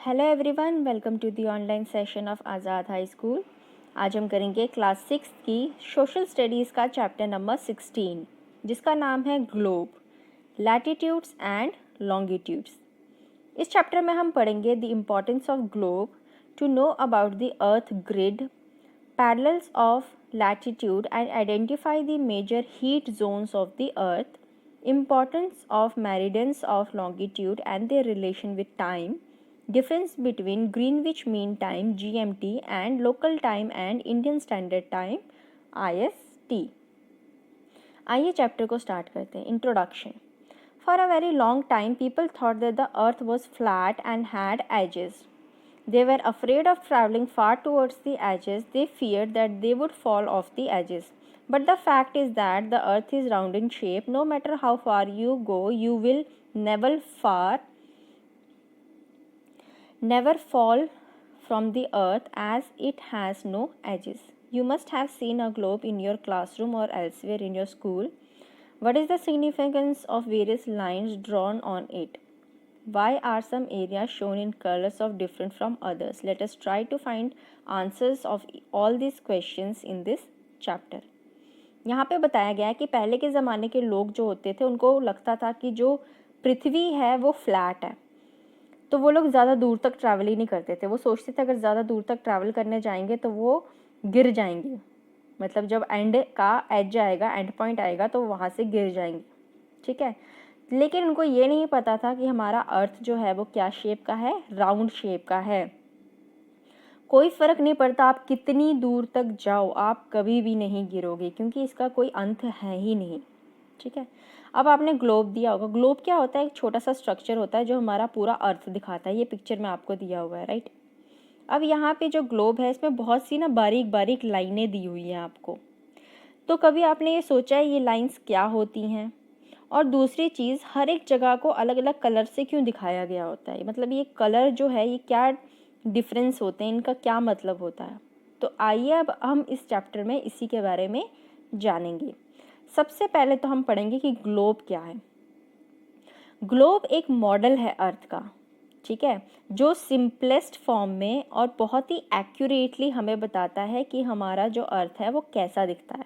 Hello everyone, welcome to the online session of Azad high school. आज हम करेंगे class 6 की सोशल स्टडीज़ का चैप्टर नंबर 16 जिसका नाम है ग्लोब, लैटिट्यूड्स एंड लॉन्गिट्यूड्स। इस चैप्टर में हम पढ़ेंगे the importance of globe, to know about the earth grid, parallels of latitude and identify the major heat zones of the earth, importance of meridians of longitude and their relation with time, difference between Greenwich Mean Time (GMT) and local time and Indian Standard Time (IST). आइए chapter को start करते हैं। Introduction. For a very long time people thought that the earth was flat and had edges. They were afraid of traveling far towards the edges. They feared that they would fall off the edges. But the fact is that the earth is round in shape. No matter how far you go, you will never fall from the earth, as it has no edges. You must have seen a globe in your classroom or elsewhere in your school. What is the significance of various lines drawn on it? Why are some areas shown in colors of different from others? Let us try to find answers of all these questions in this chapter. यहाँ पे बताया गया है कि पहले के ज़माने के लोग जो होते थे उनको लगता था कि जो पृथ्वी है वो फ्लैट है, तो वो लोग ज़्यादा दूर तक ट्रैवल ही नहीं करते थे। वो सोचते थे अगर ज़्यादा दूर तक ट्रैवल करने जाएंगे तो वो गिर जाएंगे, मतलब जब एंड का एज आएगा, एंड पॉइंट आएगा तो वहाँ से गिर जाएंगे। ठीक है, लेकिन उनको ये नहीं पता था कि हमारा अर्थ जो है वो क्या शेप का है, राउंड शेप का है। कोई फ़र्क नहीं पड़ता आप कितनी दूर तक जाओ, आप कभी भी नहीं गिरोगे क्योंकि इसका कोई अंत है ही नहीं। ठीक है, अब आपने ग्लोब दिया होगा। ग्लोब क्या होता है? एक छोटा सा स्ट्रक्चर होता है जो हमारा पूरा अर्थ दिखाता है। ये पिक्चर में आपको दिया हुआ है, राइट। अब यहाँ पे जो ग्लोब है इसमें बहुत सी ना बारीक बारीक लाइनें दी हुई हैं आपको। तो कभी आपने ये सोचा है ये लाइंस क्या होती हैं? और दूसरी चीज़, हर एक जगह को अलग अलग कलर से क्यों दिखाया गया होता है? मतलब ये कलर जो है ये क्या डिफरेंस होते हैं, इनका क्या मतलब होता है? तो आइए अब हम इस चैप्टर में इसी के बारे में जानेंगे। सबसे पहले तो हम पढ़ेंगे कि ग्लोब क्या है। ग्लोब एक मॉडल है अर्थ का, ठीक है, जो सिंपलेस्ट फॉर्म में और बहुत ही एक्यूरेटली हमें बताता है कि हमारा जो अर्थ है वो कैसा दिखता है।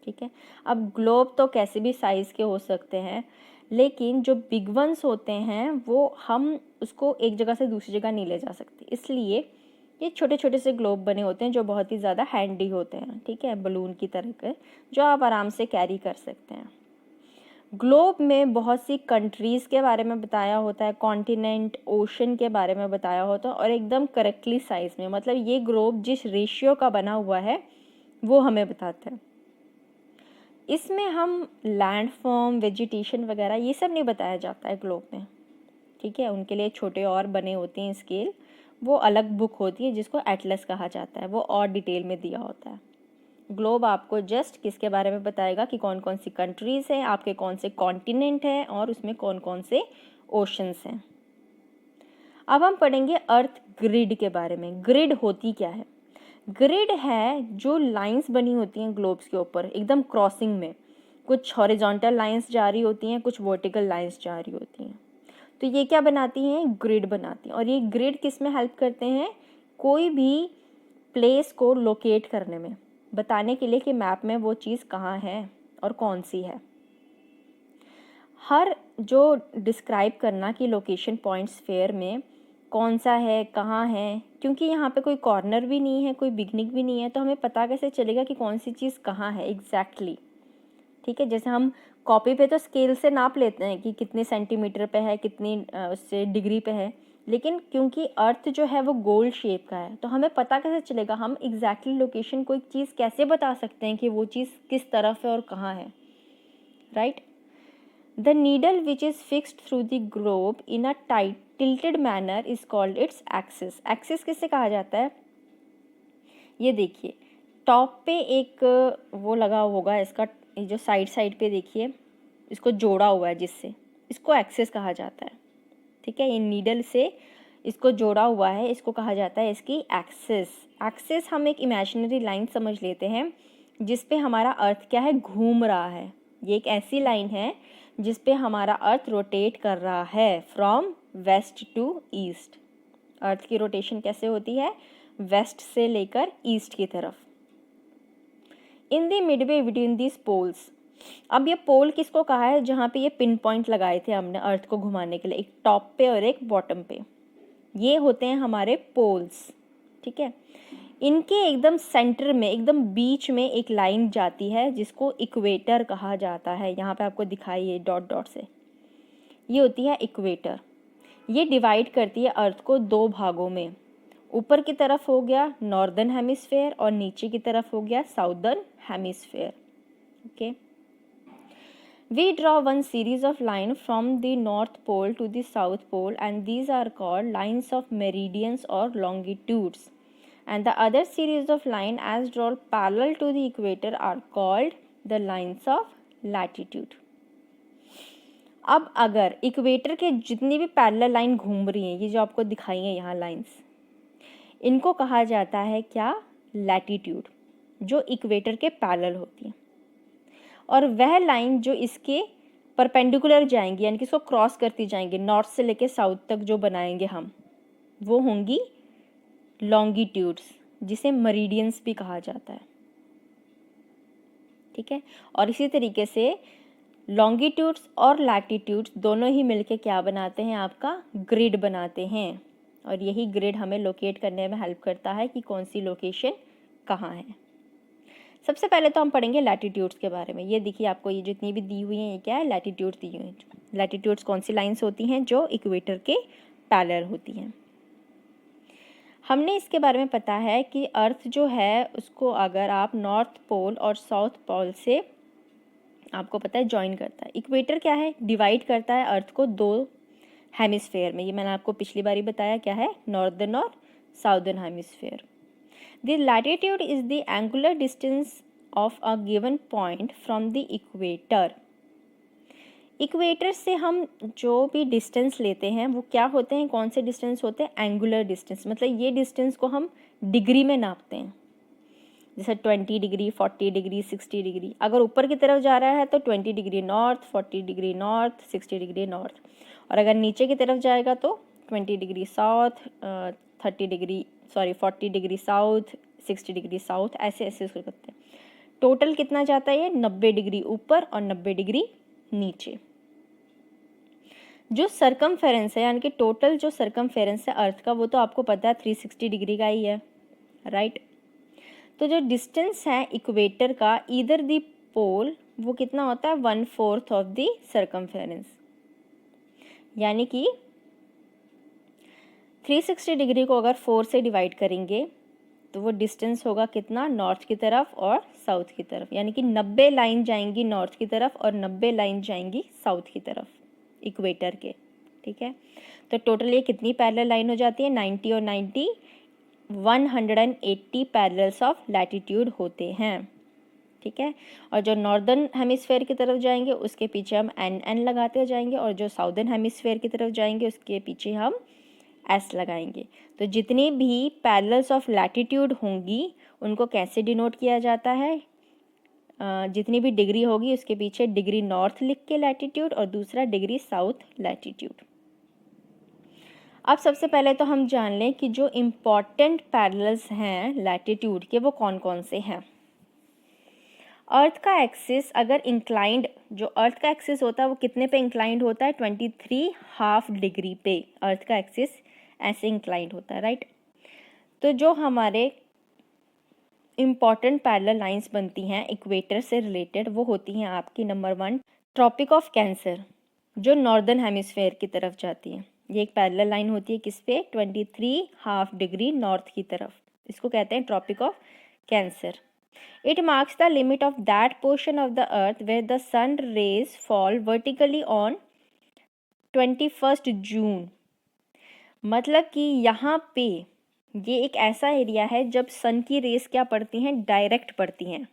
ठीक है, अब ग्लोब तो कैसे भी साइज़ के हो सकते हैं, लेकिन जो बिग वंस होते हैं वो हम उसको एक जगह से दूसरी जगह नहीं ले जा सकते, इसलिए ये छोटे छोटे से ग्लोब बने होते हैं जो बहुत ही ज़्यादा हैंडी होते हैं। ठीक है, बलून की तरह के, जो आप आराम से कैरी कर सकते हैं। ग्लोब में बहुत सी कंट्रीज़ के बारे में बताया होता है, कॉन्टिनेंट, ओशन के बारे में बताया होता है, और एकदम करेक्टली साइज़ में। मतलब ये ग्लोब जिस रेशियो का बना हुआ है वो हमें बताता है। इसमें हम लैंड फॉर्म, वेजिटेशन वगैरह ये सब नहीं बताया जाता है ग्लोब में। ठीक है, उनके लिए छोटे और बने होते हैं स्केल, वो अलग बुक होती है जिसको एटलस कहा जाता है, वो और डिटेल में दिया होता है। ग्लोब आपको जस्ट किसके बारे में बताएगा कि कौन कौन सी कंट्रीज़ हैं, आपके कौन से कॉन्टिनेंट हैं और उसमें कौन कौन से ओशंस हैं। अब हम पढ़ेंगे अर्थ ग्रिड के बारे में। ग्रिड होती क्या है? ग्रिड है जो लाइंस बनी होती हैं ग्लोब्स के ऊपर एकदम क्रॉसिंग में, कुछ हॉरिजॉन्टल लाइंस जा रही होती हैं, कुछ वर्टिकल लाइंस जा रही होती हैं। तो ये क्या बनाती हैं? ग्रिड बनाती हैं। और ये ग्रिड किस में हेल्प करते हैं? कोई भी प्लेस को लोकेट करने में, बताने के लिए कि मैप में वो चीज़ कहाँ है और कौन सी है। हर जो डिस्क्राइब करना कि लोकेशन पॉइंट स्फेयर में कौन सा है, कहाँ है, क्योंकि यहाँ पे कोई कॉर्नर भी नहीं है, कोई बिगनिंग भी नहीं है, तो हमें पता कैसे चलेगा कि कौन सी चीज़ कहाँ है एग्जैक्टली। ठीक है, जैसे हम कॉपी पे तो स्केल से नाप लेते हैं कि कितने सेंटीमीटर पे है, कितनी उससे डिग्री पे है, लेकिन क्योंकि अर्थ जो है वो गोल शेप का है तो हमें पता कैसे चलेगा? हम एग्जैक्टली लोकेशन, कोई चीज़ कैसे बता सकते हैं कि वो चीज़ किस तरफ है और कहाँ है, right. The needle which is fixed through the globe in a tight tilted manner is called its axis. Axis किससे कहा जाता है? ये देखिए, टॉप पे एक वो लगा होगा इसका, जो साइड पे देखिए इसको जोड़ा हुआ है जिससे, इसको एक्सिस कहा जाता है। ठीक है, ये नीडल से इसको जोड़ा हुआ है, इसको कहा जाता है इसकी एक्सिस। एक्सिस हम एक इमेजिनरी लाइन समझ लेते हैं जिस पे हमारा अर्थ क्या है, घूम रहा है। ये एक ऐसी लाइन है जिस पे हमारा अर्थ रोटेट कर रहा है फ्रॉम वेस्ट टू ईस्ट। अर्थ की रोटेशन कैसे होती है, वेस्ट से लेकर ईस्ट की तरफ। In the midway between this poles, अब ये पोल किसको कहा है, जहाँ पे ये पिन पॉइंट लगाए थे हमने अर्थ को घुमाने के लिए, एक टॉप पे और एक बॉटम पे, ये होते हैं हमारे पोल्स। ठीक है, इनके एकदम सेंटर में, एकदम बीच में एक लाइन जाती है जिसको इक्वेटर कहा जाता है। यहाँ पे आपको दिखाई है डॉट डॉट से, ये होती है इक्वेटर। ये डिवाइड करती है अर्थ को दो भागों में, ऊपर की तरफ हो गया नॉर्दर्न हेमिस्फेयर और नीचे की तरफ हो गया southern hemisphere. Okay, we draw one series of line from the north pole to the south pole and these are called lines of meridians और longitudes, and the other series of line as drawn parallel to the equator are called the lines of latitude। अब अगर equator के जितनी भी parallel line घूम रही हैं, ये जो आपको दिखाई हैं यहाँ लाइंस, इनको कहा जाता है क्या, लैटिट्यूड, जो इक्वेटर के पैरेलल होती हैं। और वह लाइन जो इसके परपेंडिकुलर जाएंगी, यानी कि इसको क्रॉस करती जाएंगी, नॉर्थ से लेकर साउथ तक जो बनाएंगे हम, वो होंगी लॉन्गिट्यूड्स, जिसे मरीडियंस भी कहा जाता है। ठीक है, और इसी तरीके से लॉन्गिट्यूड्स और लैटिट्यूड्स दोनों ही मिलके क्या बनाते हैं, आपका ग्रिड बनाते हैं। और यही ग्रिड हमें लोकेट करने में हेल्प करता है कि कौन सी लोकेशन कहाँ है। सबसे पहले तो हम पढ़ेंगे लैटिट्यूड्स के बारे में। ये देखिए, आपको ये जितनी भी दी हुई हैं, ये क्या है, लैटिट्यूड्स दी हुई हैं। लैटिट्यूड्स कौन सी लाइन्स होती हैं, जो इक्वेटर के पैरेलल होती हैं। हमने इसके बारे में पता है कि अर्थ जो है उसको अगर आप नॉर्थ पोल और साउथ पोल से, आपको पता है, ज्वाइन करता है। इक्वेटर क्या है, डिवाइड करता है अर्थ को दो हेमिस्फेयर में। ये मैंने आपको पिछली बारी बताया क्या है, नॉर्दर्न और southern hemisphere. The latitude is the angular distance of a given point from the equator. Equator से हम जो भी डिस्टेंस लेते हैं वो क्या होते हैं, कौन से डिस्टेंस होते हैं, एंगुलर डिस्टेंस। मतलब ये डिस्टेंस को हम डिग्री में नापते हैं, जैसे 20 डिग्री, 40 डिग्री, 60 डिग्री। अगर ऊपर की तरफ जा रहा है तो 20 degree north, 40 degree north, 60 degree north. और अगर नीचे की तरफ जाएगा तो 20 degree south, 40 degree south, 60 degree south, ऐसे ऐसे उसको करते हैं। टोटल कितना जाता है ये, 90 डिग्री ऊपर और 90 डिग्री नीचे। जो सरकमफेरेंस है, यानी कि टोटल जो सरकमफेरेंस है अर्थ का, वो तो आपको पता है 360 डिग्री का ही है, राइट। तो जो डिस्टेंस है इक्वेटर का ईदर द पोल, वो कितना होता है, 1/4 ऑफ द सरकमफेरेंस। यानी कि 360 डिग्री को अगर 4 से डिवाइड करेंगे तो वो डिस्टेंस होगा कितना, नॉर्थ की तरफ और साउथ की तरफ। यानी कि 90 लाइन जाएंगी नॉर्थ की तरफ और 90 लाइन जाएंगी साउथ की तरफ इक्वेटर के। ठीक है, तो टोटल ये कितनी पैरेलल लाइन हो जाती है, 90 और 90, 180 पैरेलल्स ऑफ लैटिट्यूड होते हैं। ठीक है, और जो नॉर्दर्न हेमिस्फेयर की तरफ जाएंगे उसके पीछे हम एन लगाते जाएंगे, और जो साउदर्न हेमिस्फेयर की तरफ जाएंगे उसके पीछे हम एस लगाएंगे। तो जितनी भी पैरेलल्स ऑफ लैटिट्यूड होंगी उनको कैसे डिनोट किया जाता है, जितनी भी डिग्री होगी उसके पीछे डिग्री नॉर्थ लिख के लैटिट्यूड, और दूसरा डिग्री साउथ लैटिट्यूड। अब सबसे पहले तो हम जान लें कि जो इम्पॉर्टेंट पैरेलल्स हैं लैटिट्यूड के, वो कौन कौन से हैं। अर्थ का एक्सिस अगर इंक्लाइंड, जो अर्थ का एक्सिस होता है वो कितने पे इंक्लाइंड होता है, 23½ डिग्री पे अर्थ का एक्सिस ऐसे इंक्लाइंड होता है, राइट। तो जो हमारे इम्पॉर्टेंट पैरेलल लाइंस बनती हैं इक्वेटर से रिलेटेड, वो होती हैं आपकी, नंबर 1 ट्रॉपिक ऑफ कैंसर, जो नॉर्दर्न हेमिस्फेयर की तरफ जाती है। ये एक पैरेलल लाइन होती है किस पे, 23½ डिग्री नॉर्थ की तरफ। इसको कहते हैं tropic of cancer. It marks the limit of that portion of the earth where the sun rays fall vertically on 21 जून। मतलब कि यहाँ पे ये एक ऐसा एरिया है जब सन की रेस क्या पड़ती हैं, डायरेक्ट पड़ती हैं,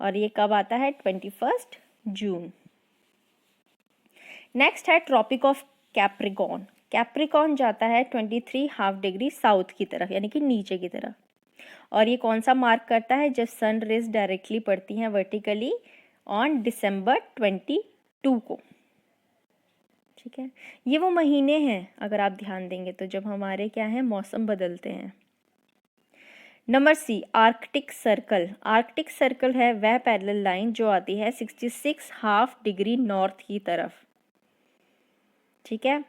और ये कब आता है, 21 जून। नेक्स्ट है ट्रॉपिक ऑफ कैप्रिकॉर्न। कैप्रिकॉर्न जाता है 23½ डिग्री साउथ की तरफ, यानी कि नीचे की तरफ। और ये कौन सा मार्क करता है, जब सन रेज डायरेक्टली पड़ती हैं वर्टिकली ऑन December 22 को। ठीक है, ये वो महीने हैं अगर आप ध्यान देंगे तो जब हमारे क्या है मौसम बदलते हैं। Number C, Arctic circle. Arctic circle है वह पैरेलल लाइन जो आती है 66.5 डिग्री नॉर्थ की तरफ, ठीक है,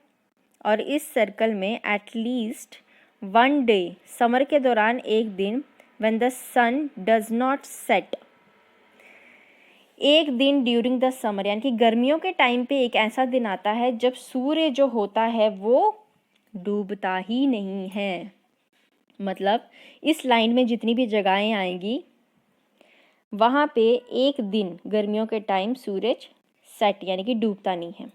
और इस सर्कल में एटलीस्ट 1 डे, समर के दौरान एक दिन, when the sun does not set, एक दिन ड्यूरिंग द समर, यानी कि गर्मियों के टाइम पे एक ऐसा दिन आता है जब सूर्य जो होता है वो डूबता ही नहीं है। मतलब इस लाइन में जितनी भी जगहें आएंगी वहाँ पे एक दिन गर्मियों के टाइम सूरज सेट यानी कि डूबता नहीं है।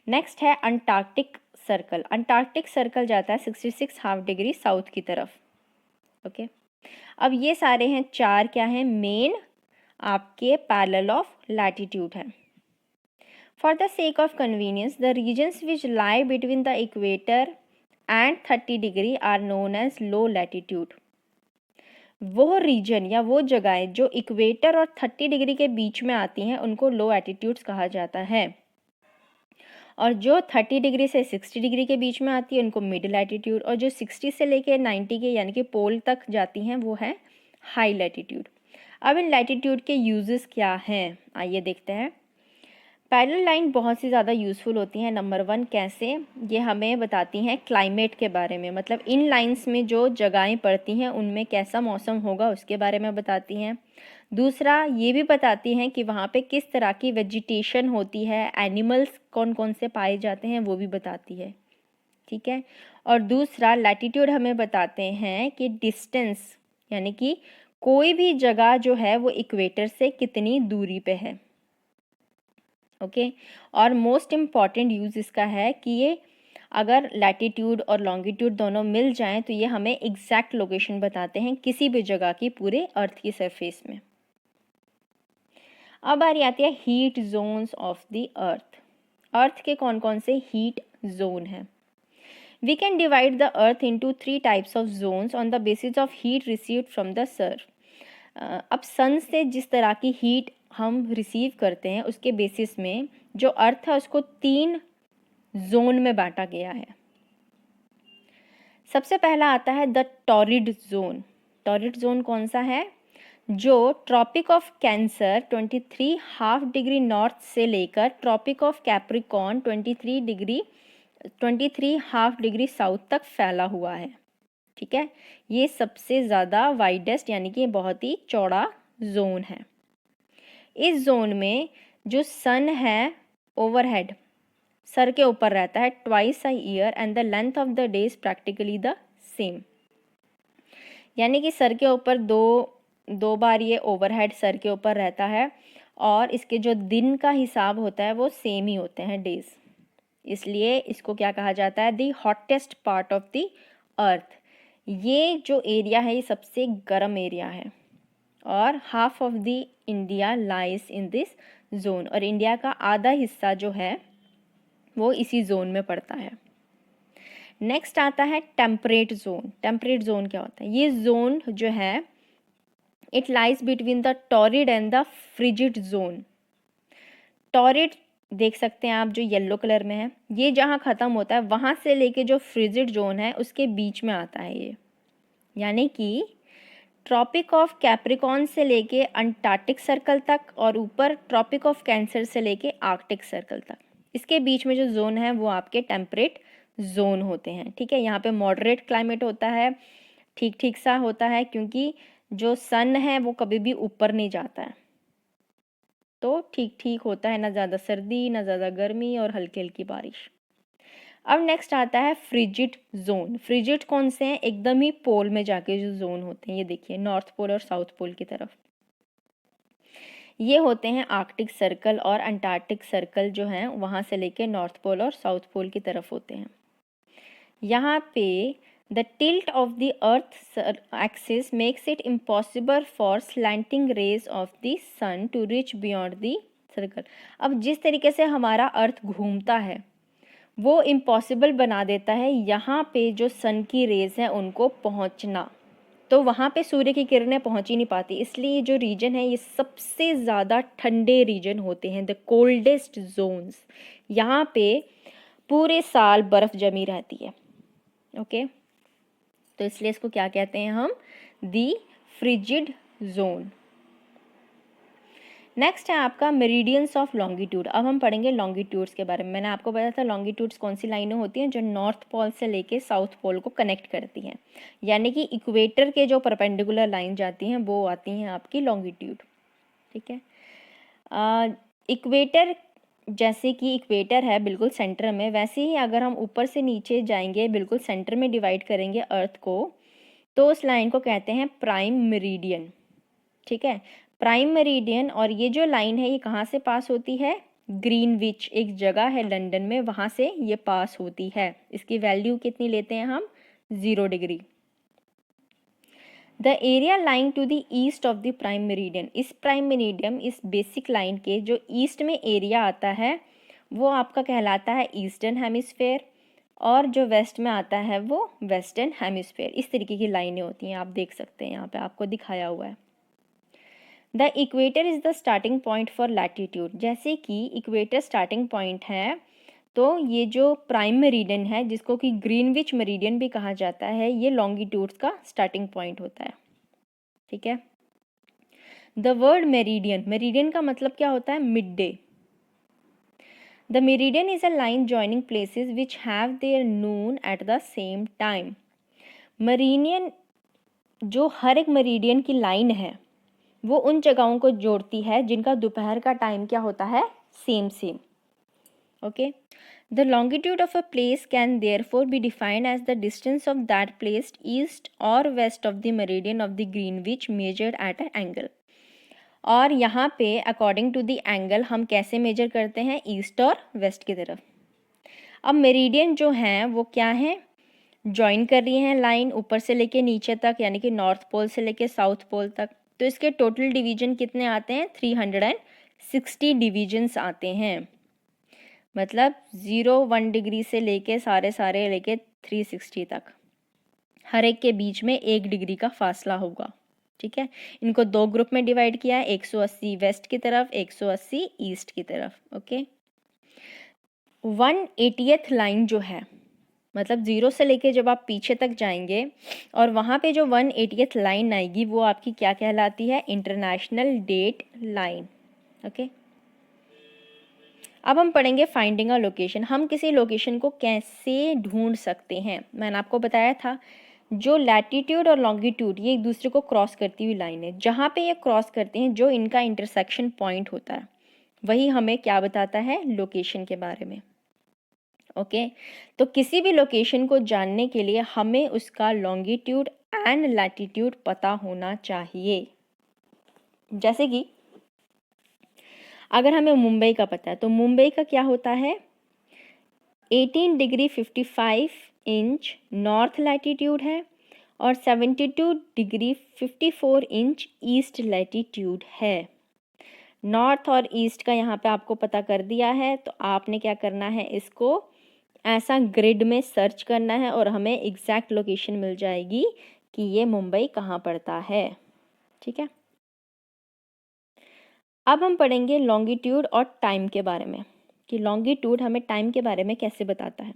नेक्स्ट है अंटार्कटिक सर्कल। अंटार्कटिक सर्कल जाता है 66.5 डिग्री साउथ की तरफ। ओके, अब ये सारे हैं चार क्या हैं मेन आपके पैरेलल ऑफ लैटिट्यूड है। For the sake of convenience the regions which lie between the equator and 30 degree are known as low latitude. वो रीजन या वो जगहें जो इक्वेटर और 30 डिग्री के बीच में आती हैं उनको लो एटीट्यूड्स कहा जाता है, और जो 30 डिग्री से 60 डिग्री के बीच में आती है उनको मिड लैटिट्यूड, और जो 60 से लेके 90 के यानी कि पोल तक जाती हैं वो है हाई लैटिट्यूड। अब इन लैटिट्यूड के यूजेस क्या हैं आइए देखते हैं। पैरेलल लाइन बहुत सी ज़्यादा यूज़फुल होती हैं। नंबर 1 कैसे, ये हमें बताती हैं क्लाइमेट के बारे में, मतलब इन लाइंस में जो जगहें पड़ती हैं उनमें कैसा मौसम होगा उसके बारे में बताती हैं। दूसरा ये भी बताती हैं कि वहाँ पे किस तरह की वेजिटेशन होती है, एनिमल्स कौन कौन से पाए जाते हैं वो भी बताती है, ठीक है। और दूसरा लैटिट्यूड हमें बताते हैं कि डिस्टेंस यानी कि कोई भी जगह जो है वो इक्वेटर से कितनी दूरी पे है। ओके, और मोस्ट इम्पॉर्टेंट यूज़ इसका है कि ये अगर लैटिट्यूड और लॉन्गिट्यूड दोनों मिल जाएं तो ये हमें एग्जैक्ट लोकेशन बताते हैं किसी भी जगह की पूरे अर्थ की सरफेस में। अब बारी आती है heat zones of the earth. Earth के कौन कौन से हीट जोन हैं। We can divide the earth into 3 types of zones on the basis of heat received from the sun. अब सन से जिस तरह की हीट हम रिसीव करते हैं उसके बेसिस में जो अर्थ है उसको 3 जोन में बांटा गया है। सबसे पहला आता है the torrid zone. Torrid zone कौन सा है, जो tropic of cancer 23.5 degree north से लेकर tropic of Capricorn 23.5 degree south तक फैला हुआ है, ठीक है। ये सबसे ज़्यादा वाइडेस्ट यानी कि बहुत ही चौड़ा जोन है। इस जोन में जो सन है ओवरहेड सर के ऊपर रहता है twice a year and the length of the day is practically the same, यानी कि सर के ऊपर दो बार ये ओवरहेड सर के ऊपर रहता है और इसके जो दिन का हिसाब होता है वो सेम ही होते हैं डेज, इसलिए इसको क्या कहा जाता है the hottest part of the अर्थ। ये जो एरिया है ये सबसे गर्म एरिया है और half of the India lies in this zone, और इंडिया का आधा हिस्सा जो है वो इसी जोन में पड़ता है। नेक्स्ट आता है टेम्परेट जोन। टेम्परेट जोन क्या होता है, ये जोन जो है it lies between the torrid and the frigid zone. Torrid देख सकते हैं आप जो येलो कलर में है, ये जहाँ ख़त्म होता है वहाँ से लेके जो फ्रिजिड जोन है उसके बीच में आता है ये, यानी कि ट्रॉपिक ऑफ कैप्रिकॉर्न से लेके अंटार्कटिक सर्कल तक और ऊपर ट्रॉपिक ऑफ कैंसर से लेके आर्कटिक सर्कल तक, इसके बीच में जो जोन है वो आपके टेम्परेट जोन होते हैं, ठीक है। यहाँ पे मॉडरेट क्लाइमेट होता है, ठीक ठीक सा होता है क्योंकि जो सन है वो कभी भी ऊपर नहीं जाता है, तो ठीक ठीक होता है, ना ज़्यादा सर्दी ना ज़्यादा गर्मी और हल्की हल्की बारिश। अब नेक्स्ट आता है फ्रिजिड जोन। फ्रिजिड कौन से हैं, एकदम ही पोल में जाके जो जोन होते हैं, ये देखिए नॉर्थ पोल और साउथ पोल की तरफ, ये होते हैं आर्कटिक सर्कल और अंटार्कटिक सर्कल जो हैं वहाँ से लेके नॉर्थ पोल और साउथ पोल की तरफ होते हैं। यहाँ पे the tilt of the earth axis makes it impossible for slanting rays of the sun to reach beyond the circle. अब जिस तरीके से हमारा अर्थ घूमता है वो इम्पॉसिबल बना देता है यहाँ पे जो सन की रेज हैं उनको पहुँचना, तो वहाँ पे सूर्य की किरणें पहुँच ही नहीं पाती, इसलिए जो रीजन है ये सबसे ज़्यादा ठंडे रीजन होते हैं, द कोल्डेस्ट जोन्स। यहाँ पे पूरे साल बर्फ़ जमी रहती है। ओके, तो इसलिए इसको क्या कहते हैं हम, दी फ्रिजिड जोन। नेक्स्ट है आपका मेरिडियंस ऑफ लॉन्गिट्यूड। अब हम पढ़ेंगे लॉन्गिट्यूड्स के बारे में। मैंने आपको बताया था लॉन्गिट्यूड्स कौन सी लाइनें होती हैं, जो नॉर्थ पोल से लेके साउथ पोल को कनेक्ट करती हैं, यानी कि इक्वेटर के जो परपेंडिकुलर लाइन जाती हैं वो आती हैं आपकी लॉन्गिट्यूड। ठीक है, इक्वेटर, जैसे कि इक्वेटर है बिल्कुल सेंटर में, वैसे ही अगर हम ऊपर से नीचे जाएंगे बिल्कुल सेंटर में डिवाइड करेंगे अर्थ को, तो उस लाइन को कहते हैं प्राइम मेरिडियन। ठीक है, प्राइम मेरिडियन। और ये जो लाइन है ये कहाँ से पास होती है, ग्रीनविच एक जगह है लंदन में, वहाँ से ये पास होती है। इसकी वैल्यू कितनी लेते हैं हम, 0 degree. The area lying to the east of the prime meridian, इस प्राइम मेरिडियन, इस बेसिक लाइन के जो ईस्ट में एरिया आता है वो आपका कहलाता है ईस्टर्न हेमिस्फेयर, और जो वेस्ट में आता है वो वेस्टर्न हेमिस्फेयर। इस तरीके की लाइनें होती हैं, आप देख सकते हैं यहाँ पे आपको दिखाया हुआ है। The equator is the starting point for latitude, जैसे कि इक्वेटर स्टार्टिंग पॉइंट है, तो ये जो प्राइम मेरिडियन है जिसको कि ग्रीनविच मेरिडियन भी कहा जाता है, ये लॉन्गिट्यूड्स का स्टार्टिंग पॉइंट होता है। ठीक है, द वर्ड मेरिडियन, मेरिडियन का मतलब क्या होता है, mid day. The meridian is a line joining places which have their Noon at the same time. Meridian, जो हर एक मेरिडियन की लाइन है वो उन जगहों को जोड़ती है जिनका दोपहर का टाइम क्या होता है, same. Okay, the longitude of a place can therefore be defined as the distance of that place east or west of the meridian of the Greenwich measured at an angle. और यहाँ पे according to the angle हम कैसे major करते हैं, east or waste की तरफ। अब मेरिडियन जो हैं वो क्या है, ज्वाइन कर रही हैं लाइन ऊपर से लेके नीचे तक, यानी कि नॉर्थ पोल से लेके साउथ पोल तक। तो इसके टोटल डिवीजन कितने आते हैं, 360 डिवीजन्स आते हैं। मतलब 0-1 डिग्री से लेके सारे लेके 360 तक, हर एक के बीच में 1 डिग्री का फासला होगा। ठीक है, इनको 2 ग्रुप में डिवाइड किया है, 180 वेस्ट की तरफ, 180 ईस्ट की तरफ। ओके, 180th लाइन जो है, मतलब 0 से लेके जब आप पीछे तक जाएंगे और वहाँ पे जो 180th लाइन आएगी वो आपकी क्या कहलाती है, इंटरनेशनल डेट लाइन। ओके, अब हम पढ़ेंगे फाइंडिंग अ लोकेशन। हम किसी लोकेशन को कैसे ढूंढ सकते हैं। मैंने आपको बताया था जो लैटिट्यूड और लॉन्गिट्यूड ये एक दूसरे को क्रॉस करती हुई लाइन है, जहाँ पे ये क्रॉस करते हैं जो इनका इंटरसेक्शन पॉइंट होता है वही हमें क्या बताता है, लोकेशन के बारे में। ओके, तो किसी भी लोकेशन को जानने के लिए हमें उसका लॉन्गिट्यूड एंड लैटिट्यूड पता होना चाहिए। जैसे कि अगर हमें मुंबई का पता है तो मुंबई का क्या होता है, 18 डिग्री 55 इंच नॉर्थ लैटिट्यूड है और 72 डिग्री 54 इंच ईस्ट लैटिट्यूड है। नॉर्थ और ईस्ट का यहाँ पे आपको पता कर दिया है, तो आपने क्या करना है, इसको ऐसा ग्रिड में सर्च करना है और हमें एग्जैक्ट लोकेशन मिल जाएगी कि ये मुंबई कहाँ पड़ता है। ठीक है, अब हम पढ़ेंगे लॉन्गिट्यूड और टाइम के बारे में, कि लॉन्गिट्यूड हमें टाइम के बारे में कैसे बताता है।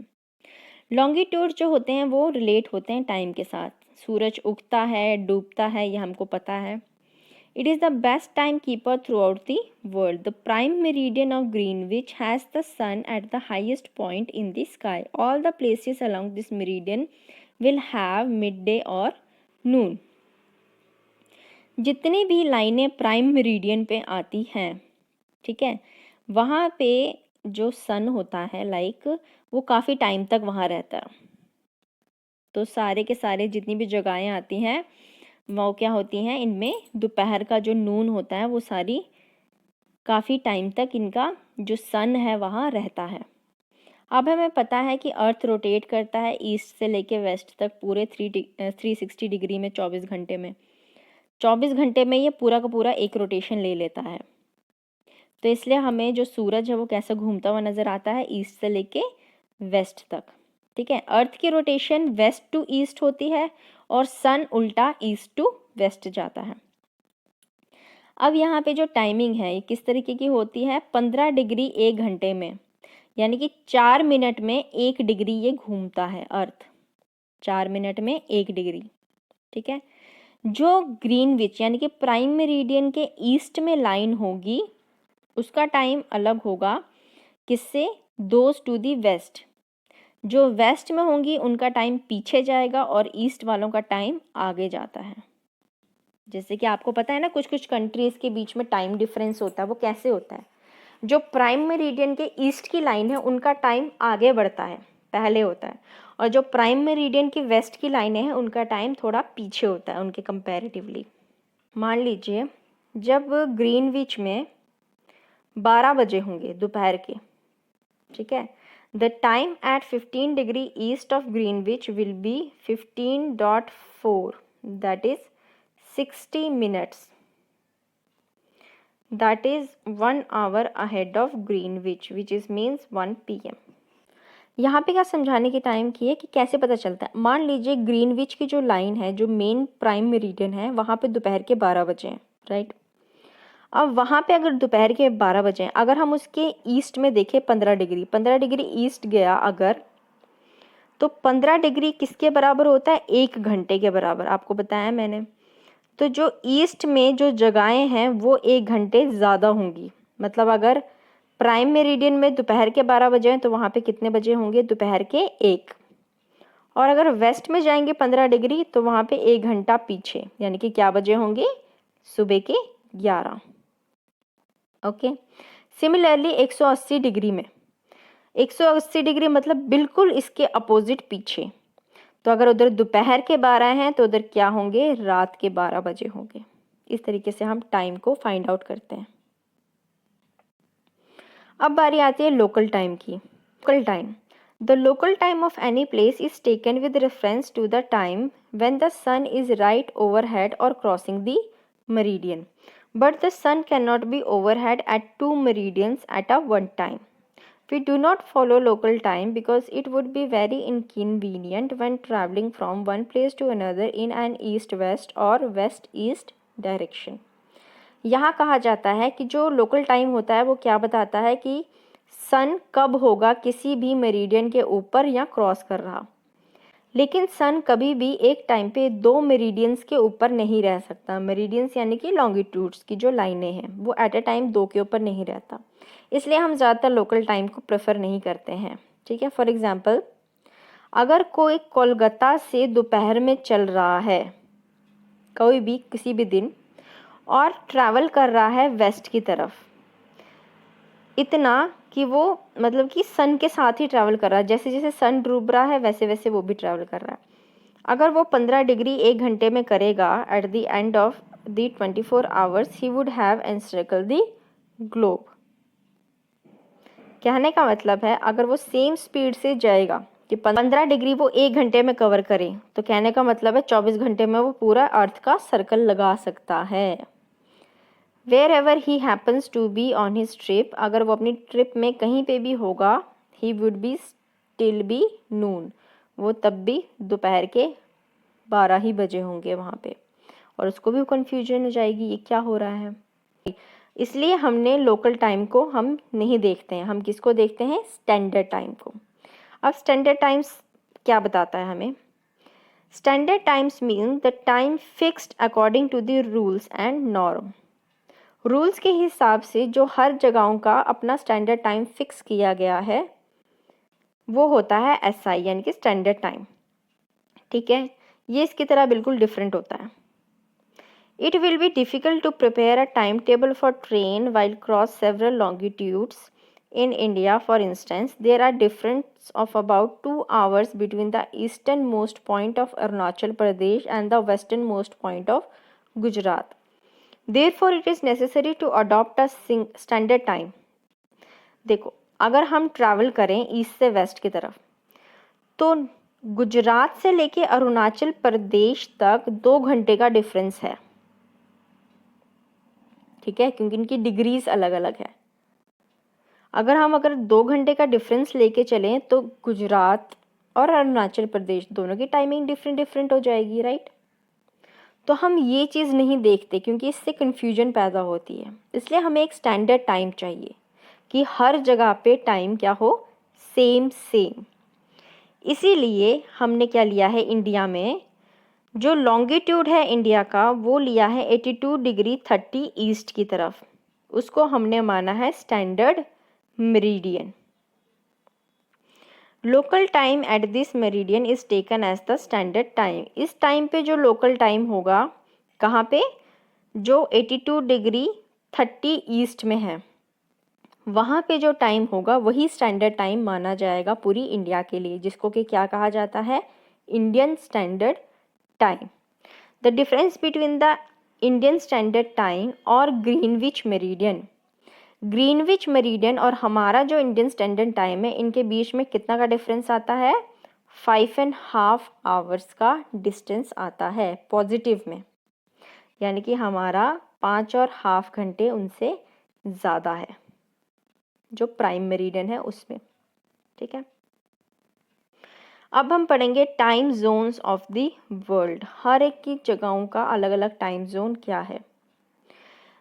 लॉन्गिट्यूड जो होते हैं वो रिलेट होते हैं टाइम के साथ। सूरज उगता है, डूबता है, ये हमको पता है। It is the best timekeeper throughout the world. The prime meridian of Greenwich has the sun at the highest point in the sky. All the places along this meridian will have midday or noon. जितनी भी लाइनें prime meridian पे आती हैं, ठीक है, वहाँ पे जो सन होता है वो काफ़ी टाइम तक वहाँ रहता है। तो सारे के सारे जितनी भी जगहें आती हैं वो क्या होती हैं, इनमें दोपहर का जो नून होता है वो सारी काफ़ी टाइम तक इनका जो सन है वहाँ रहता है। अब हमें पता है कि अर्थ रोटेट करता है ईस्ट से लेके वेस्ट तक पूरे 360 डिग्री में 24 घंटे में। 24 घंटे में ये पूरा का पूरा एक रोटेशन ले लेता है। तो इसलिए हमें जो सूरज है वो कैसे घूमता हुआ नज़र आता है, ईस्ट से लेके वेस्ट तक। ठीक है, अर्थ की रोटेशन वेस्ट टू ईस्ट होती है और सन उल्टा ईस्ट टू वेस्ट जाता है। अब यहाँ पे जो टाइमिंग है ये किस तरीके की होती है, 15 डिग्री 1 घंटे में, यानी कि 4 मिनट में 1 डिग्री ये घूमता है अर्थ, 4 मिनट में 1 डिग्री। ठीक है, जो ग्रीनविच यानी कि प्राइम मेरिडियन के ईस्ट में लाइन होगी उसका टाइम अलग होगा किससे, दोज टू दी वेस्ट। जो वेस्ट में होंगी उनका टाइम पीछे जाएगा और ईस्ट वालों का टाइम आगे जाता है। जैसे कि आपको पता है ना, कुछ कुछ कंट्रीज़ के बीच में टाइम डिफरेंस होता है, वो कैसे होता है, जो प्राइम मेरिडियन के ईस्ट की लाइन है उनका टाइम आगे बढ़ता है, पहले होता है, और जो प्राइम मेरिडियन की वेस्ट की लाइनें हैं उनका टाइम थोड़ा पीछे होता है उनके कंपैरेटिवली। मान लीजिए जब ग्रीनविच में 12 बजे होंगे दोपहर के, ठीक है, the time at 15 degree east of Greenwich will be 15.4, that is 60 minutes, that is 1 hour ahead of Greenwich, which is means 1 PM। यहाँ पे क्या समझाने की टाइम की है कि कैसे पता चलता है। मान लीजिए ग्रीनविच की जो लाइन है, जो मेन प्राइम मेरिडियन है, वहाँ पे दोपहर के 12 बजे हैं, राइट। अब वहाँ पे अगर दोपहर के 12 बजे हैं, अगर हम उसके ईस्ट में देखें 15 डिग्री, 15 डिग्री ईस्ट गया अगर, तो 15 डिग्री किसके बराबर होता है, 1 घंटे के बराबर, आपको बताया मैंने। तो जो ईस्ट में जो जगहें हैं वो 1 घंटे ज़्यादा होंगी। मतलब अगर प्राइम मेरिडियन में दोपहर के 12 बजे हैं तो वहाँ पे कितने बजे होंगे, दोपहर के 1। और अगर वेस्ट में जाएंगे 15 डिग्री तो वहाँ पे 1 घंटा पीछे, यानी कि क्या बजे होंगे, सुबह के 11। ओके, सिमिलरली 180 डिग्री में, 180 डिग्री मतलब बिल्कुल इसके अपोजिट पीछे। तो अगर उधर दोपहर के 12 हैं तो उधर क्या होंगे, रात के 12 बजे होंगे। इस तरीके से हम टाइम को फाइंड आउट करते हैं। अब बारी आती है लोकल टाइम की। Local time, the local time of any place is taken with reference to the time when the sun is right overhead or crossing the meridian, but the sun can not be overhead at 2 meridians at a one time. We do not follow local time because it would be very inconvenient when traveling from one place to another in an east-west or west-east direction। यहाँ कहा जाता है कि जो local time होता है वो क्या बताता है कि सन कब होगा किसी भी मेरिडियन के ऊपर या क्रॉस कर रहा, लेकिन सन कभी भी एक टाइम पे 2 मेरिडियंस के ऊपर नहीं रह सकता। मेरिडियंस यानी कि लॉन्गिट्यूड्स की जो लाइनें हैं, वो एट ए टाइम 2 के ऊपर नहीं रहता, इसलिए हम ज़्यादातर लोकल टाइम को प्रेफर नहीं करते हैं। ठीक है, फॉर एग्जांपल अगर कोई कोलकाता से दोपहर में चल रहा है कोई भी किसी भी दिन और ट्रैवल कर रहा है वेस्ट की तरफ, इतना कि वो मतलब कि सन के साथ ही ट्रैवल कर रहा है, जैसे जैसे सन डूब रहा है वैसे वैसे वो भी ट्रैवल कर रहा है। अगर वो 15 डिग्री 1 घंटे में करेगा, at the end of the 24 hours he would have encircle the globe. कहने का मतलब है अगर वो सेम स्पीड से जाएगा कि 15 डिग्री वो 1 घंटे में कवर करे, तो कहने का मतलब है 24 घंटे में वो पूरा अर्थ का सर्कल लगा सकता है। Wherever he happens to be on his trip, अगर वो अपनी ट्रिप में कहीं पे भी होगा, he would be still be noon, वो तब भी दोपहर के 12 ही बजे होंगे वहाँ पे, और उसको भी कन्फ्यूजन हो जाएगी ये क्या हो रहा है। इसलिए हमने लोकल टाइम को हम नहीं देखते हैं, हम किसको देखते हैं, स्टैंडर्ड टाइम को। अब स्टैंडर्ड टाइम्स क्या बताता है हमें, standard times mean the time fixed according to the rules and norm. Rules के हिसाब से जो हर जगहों का अपना स्टैंडर्ड टाइम फिक्स किया गया है वो होता है SI यानी कि स्टैंडर्ड टाइम। ठीक है, ये इसकी तरह बिल्कुल डिफरेंट होता है। It will be difficult to prepare a time table for train while cross several longitudes in India. For instance, there are difference of about 2 hours between the easternmost point of Arunachal Pradesh and the westernmost point of Gujarat. Therefore, it is necessary to adopt a standard time. देखो, अगर हम travel करें east से waste की तरफ तो गुजरात से लेके अरुणाचल प्रदेश तक 2 घंटे का डिफरेंस है। ठीक है, क्योंकि इनकी डिग्रीज अलग अलग है। अगर 2 घंटे का डिफरेंस लेके चलें तो गुजरात और अरुणाचल प्रदेश दोनों की टाइमिंग डिफरेंट हो जाएगी, राइट। तो हम ये चीज़ नहीं देखते क्योंकि इससे कन्फ्यूजन पैदा होती है, इसलिए हमें एक स्टैंडर्ड टाइम चाहिए कि हर जगह पे टाइम क्या हो, सेम सेम। इसीलिए हमने क्या लिया है, इंडिया में जो लॉन्गिट्यूड है इंडिया का वो लिया है 82 डिग्री 30 ईस्ट की तरफ, उसको हमने माना है standard meridian. Local time at this meridian is taken as the standard time. इस टाइम पे जो लोकल टाइम होगा, कहाँ पे, जो 82 डिग्री 30 ईस्ट में है, वहाँ पे जो टाइम होगा वही स्टैंडर्ड टाइम माना जाएगा पूरी इंडिया के लिए, जिसको कि क्या कहा जाता है, Indian standard time. The difference between the Indian standard time और ग्रीनविच मेरिडियन, ग्रीनविच मेरिडियन और हमारा जो इंडियन स्टैंडर्ड टाइम है, इनके बीच में कितना का डिफरेंस आता है, 5.5 आवर्स का डिस्टेंस आता है पॉजिटिव में, यानी कि हमारा 5.5 घंटे उनसे ज़्यादा है जो प्राइम मेरिडियन है उसमें। ठीक है, अब हम पढ़ेंगे time zones of the world. हर एक की जगहों का अलग अलग टाइम जोन क्या है।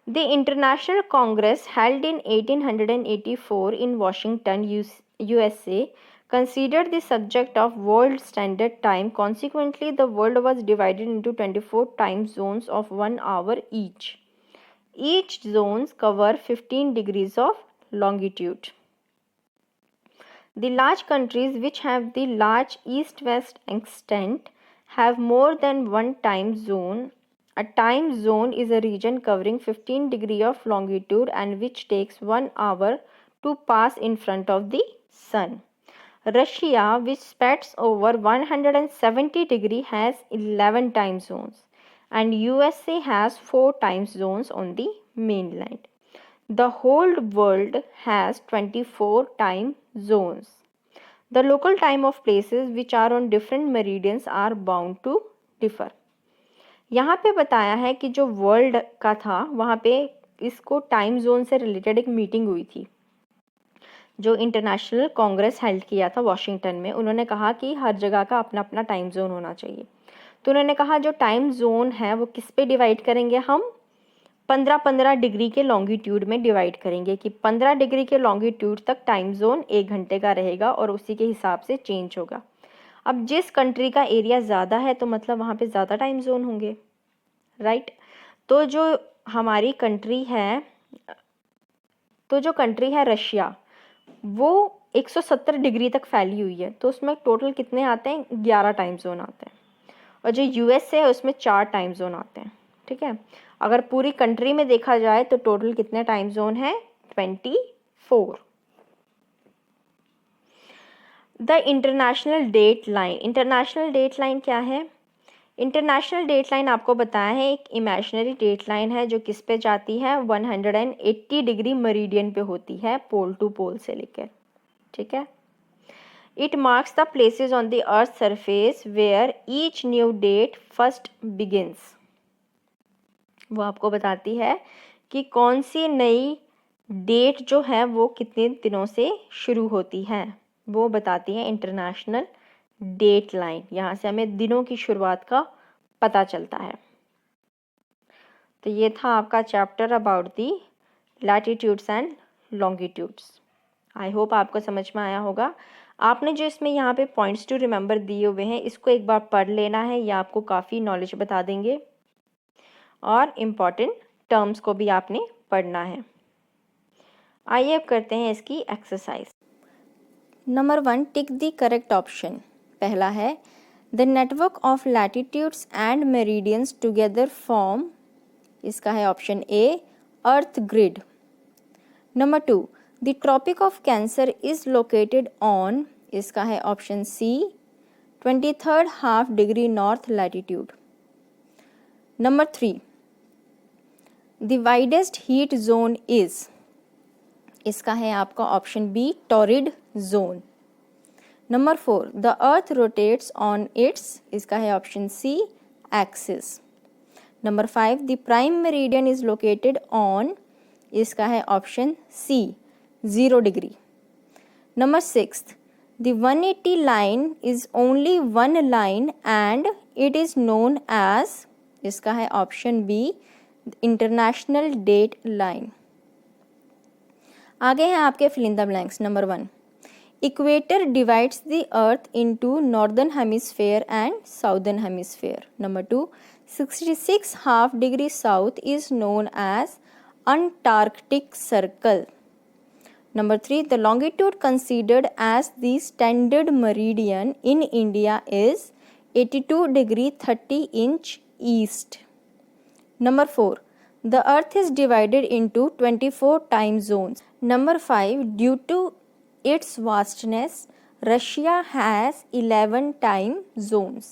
The international Congress held in 1884 in Washington USA considered the subject of world standard time. Consequently, the world was divided into 24 time zones of 1 hour each. Each zones cover 15 degrees of longitude. The large countries which have the large east-west extent have more than one time zone. A time zone is a region covering 15 degree of longitude and which takes 1 hour to pass in front of the sun. Russia, which spreads over 170 degree, has 11 time zones, and USA has 4 time zones on the mainland. The whole world has 24 time zones. The local time of places which are on different meridians are bound to differ. यहाँ पे बताया है कि जो world का था वहाँ पे इसको टाइम जोन से रिलेटेड एक मीटिंग हुई थी जो इंटरनेशनल कांग्रेस हेल्ड किया था वॉशिंगटन में। उन्होंने कहा कि हर जगह का अपना अपना टाइम जोन होना चाहिए। तो उन्होंने कहा जो टाइम जोन है वो किस पे डिवाइड करेंगे, हम 15-15 डिग्री के लॉन्गिट्यूड में डिवाइड करेंगे कि 15 डिग्री के लॉन्गिट्यूड तक टाइम जोन 1 घंटे का रहेगा और उसी के हिसाब से चेंज होगा। अब जिस कंट्री का एरिया ज़्यादा है तो मतलब वहाँ पे ज़्यादा टाइम जोन होंगे, राइट। तो जो हमारी कंट्री है, रशिया, वो 170 डिग्री तक फैली हुई है, तो उसमें टोटल कितने आते हैं, 11 टाइम जोन आते हैं। और जो यूएस है उसमें 4 टाइम जोन आते हैं। ठीक है, अगर पूरी कंट्री में देखा जाए तो टोटल कितने टाइम जोन है, 24। The international date line, international date line क्या है, इंटरनेशनल डेट लाइन आपको बताया है एक इमेजिनरी डेट लाइन है जो किस पे जाती है, 180 डिग्री मेरिडियन पे होती है, पोल टू पोल से लेकर। ठीक है, it marks the places on the earth surface where each new date first begins. वो आपको बताती है कि कौन सी नई डेट जो है वो कितने दिनों से शुरू होती है, वो बताती है इंटरनेशनल डेट लाइन। यहाँ से हमें दिनों की शुरुआत का पता चलता है। तो ये था आपका chapter about the latitudes and longitudes. I hope आपको समझ में आया होगा। आपने जो इसमें यहाँ पे पॉइंट्स टू रिमेंबर दिए हुए हैं, इसको एक बार पढ़ लेना है, ये आपको काफ़ी नॉलेज बता देंगे और इम्पॉर्टेंट टर्म्स को भी आपने पढ़ना है। आइए अब करते हैं इसकी exercise. Number 1, tick the correct option. पहला है the network of latitudes and meridians together form, इसका है option A, earth grid. Number 2, the tropic of cancer is located on, इसका है option C, 23rd half degree north latitude. Number 3, the widest heat zone is, इसका है आपका option B, torrid zone. Number 4, the earth rotates on its, इसका है option C, axis. Number 5, the prime meridian is located on, इसका है option C, 0 degree. Number 6, the 180 line is only one line and it is known as, इसका है option B, international date line. आगे हैं आपके fill in the blanks. Number 1, equator divides the earth into northern hemisphere and southern hemisphere. Number 2, 66 half degree south is known as Antarctic circle. Number 3, the longitude considered as the standard meridian in India is 82 degree 30 inch east. Number 4, the earth is divided into 24 time zones. Number 5, due to its vastness, Russia has 11 time zones.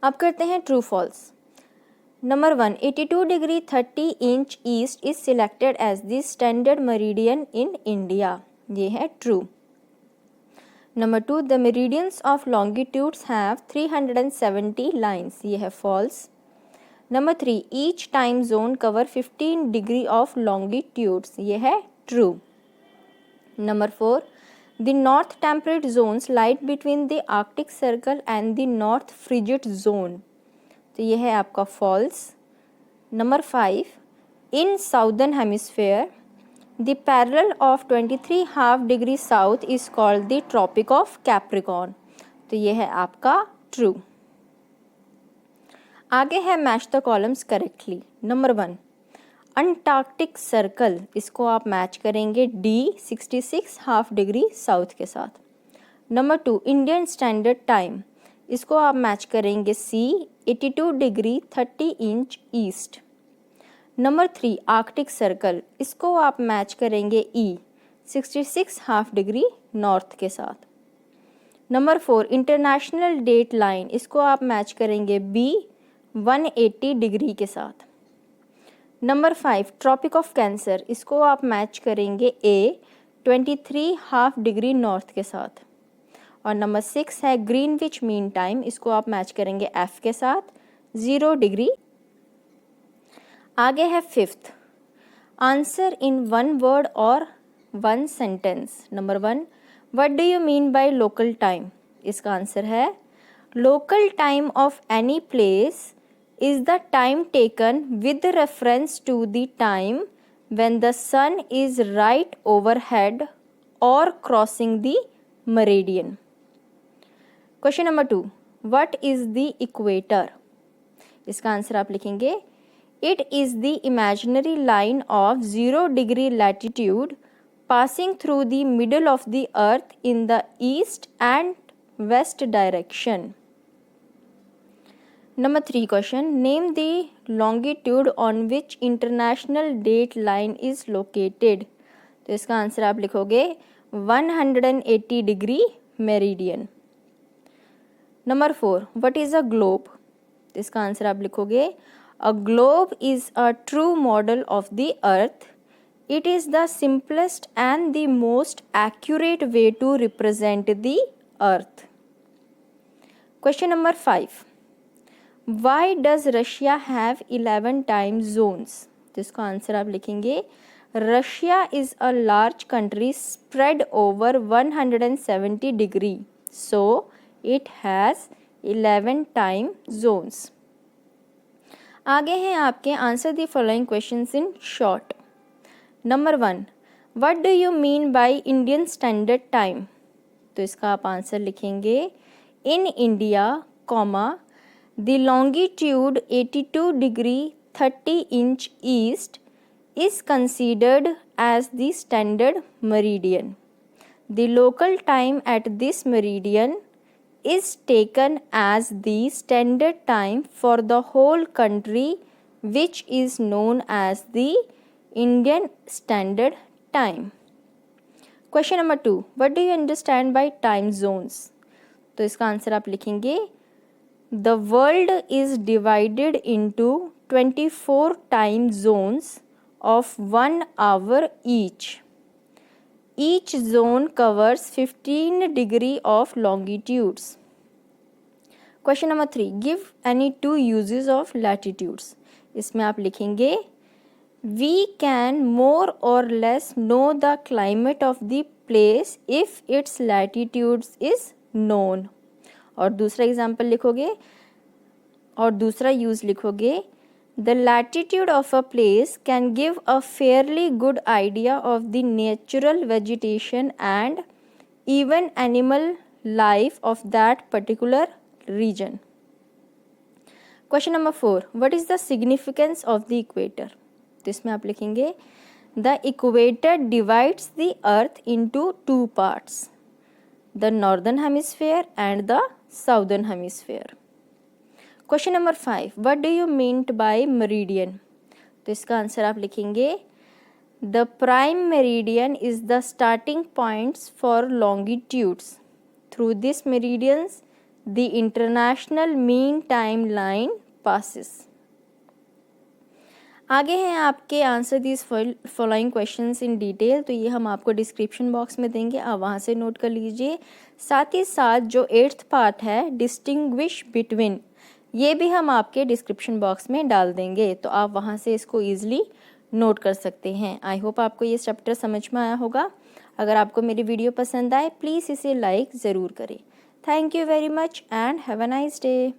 अब करते हैं true false. Number 1, 82 degree 30 inch east is selected as the standard meridian in India. ये है true. Number 2, the meridians of longitudes have 370 lines. ये है false. Number 3, each time zone cover 15 degree of longitudes. ये है true. Number 4, the north temperate zones lie between the Arctic Circle and the North Frigid Zone. तो ये है आपका false. Number 5, in southern hemisphere the parallel of 23 half degree south is called the tropic of Capricorn. तो ये है आपका true. आगे है match the columns correctly. Number 1, Antarctic circle, इसको आप मैच करेंगे डी 66 हाफ डिग्री साउथ के साथ. नंबर 2, इंडियन स्टैंडर्ड टाइम, इसको आप मैच करेंगे सी 82 degree 30 inch east. Number 3, Arctic circle, इसको आप मैच करेंगे ई 66 हाफ डिग्री नॉर्थ के साथ. नंबर 4, इंटरनेशनल डेट लाइन, इसको आप मैच करेंगे बी 180 डिग्री के साथ. नंबर 5, ट्रॉपिक ऑफ कैंसर, इसको आप मैच करेंगे ए 23 हाफ डिग्री नॉर्थ के साथ. और नंबर 6 है ग्रीनविच मीन टाइम, इसको आप मैच करेंगे एफ के साथ 0 डिग्री. आगे है 5th, आंसर इन 1 वर्ड और 1 sentence. Number 1, what do you mean by local time? इसका आंसर है local time of any place is the time taken with reference to the time when the sun is right overhead or crossing the meridian. Question number 2, what is the equator? इसका answer आप लिखेंगे it is the imaginary line of 0 degree latitude passing through the middle of the earth in the east and west direction. Number 3 question, name the longitude on which international date line is located. तो इसका answer आप लिखोगे 180 degree meridian. Number 4, what is a globe? इसका answer आप लिखोगे a globe is a true model of the earth. It is the simplest and the most accurate way to represent the earth. Question number 5, why does Russia have 11 time zones? तो इसका answer आप लिखेंगे Russia is a large country spread over 170 degree, so it has 11 time zones. आगे हैं आपके answer the following questions in short. Number 1, what do you mean by Indian standard time? तो इसका आप आंसर लिखेंगे in India comma the longitude 82 degree 30 inch east is considered as the standard meridian. The local time at this meridian is taken as the standard time for the whole country, which is known as the Indian Standard Time. Question number 2, what do you understand by time zones? तो इसका answer आप लिखेंगे The world is divided into 24 time zones of 1 hour each. Each zone covers 15 degree of longitudes. Question number 3, give any 2 uses of latitudes. इसमें आप लिखेंगे We can more or less know the climate of the place if its latitudes is known. और दूसरा example लिखोगे और दूसरा use लिखोगे The latitude of a place can give a fairly good idea of the natural vegetation and even animal life of that particular region. Question number 4. What is the significance of the equator? तो इसमें आप लिखेंगे The equator divides the earth into two parts, the northern hemisphere and the southern hemisphere. Question number 5. What do you mean by meridian? तो इसका answer आप लिखेंगे The prime meridian is the starting points for longitudes. Through this meridians, the international mean time line passes. आगे हैं आपके answer this following questions in detail, तो ये हम आपको डिस्क्रिप्शन बॉक्स में देंगे, आप वहाँ से नोट कर लीजिए। साथ ही साथ जो 8th पार्ट है डिस्टिंग्विश बिटवीन, ये भी हम आपके डिस्क्रिप्शन बॉक्स में डाल देंगे, तो आप वहाँ से इसको ईजिली नोट कर सकते हैं। आई होप आपको ये चैप्टर समझ में आया होगा। अगर आपको मेरी वीडियो पसंद आए प्लीज़ इसे लाइक ज़रूर करें। Thank you very much and have a nice day.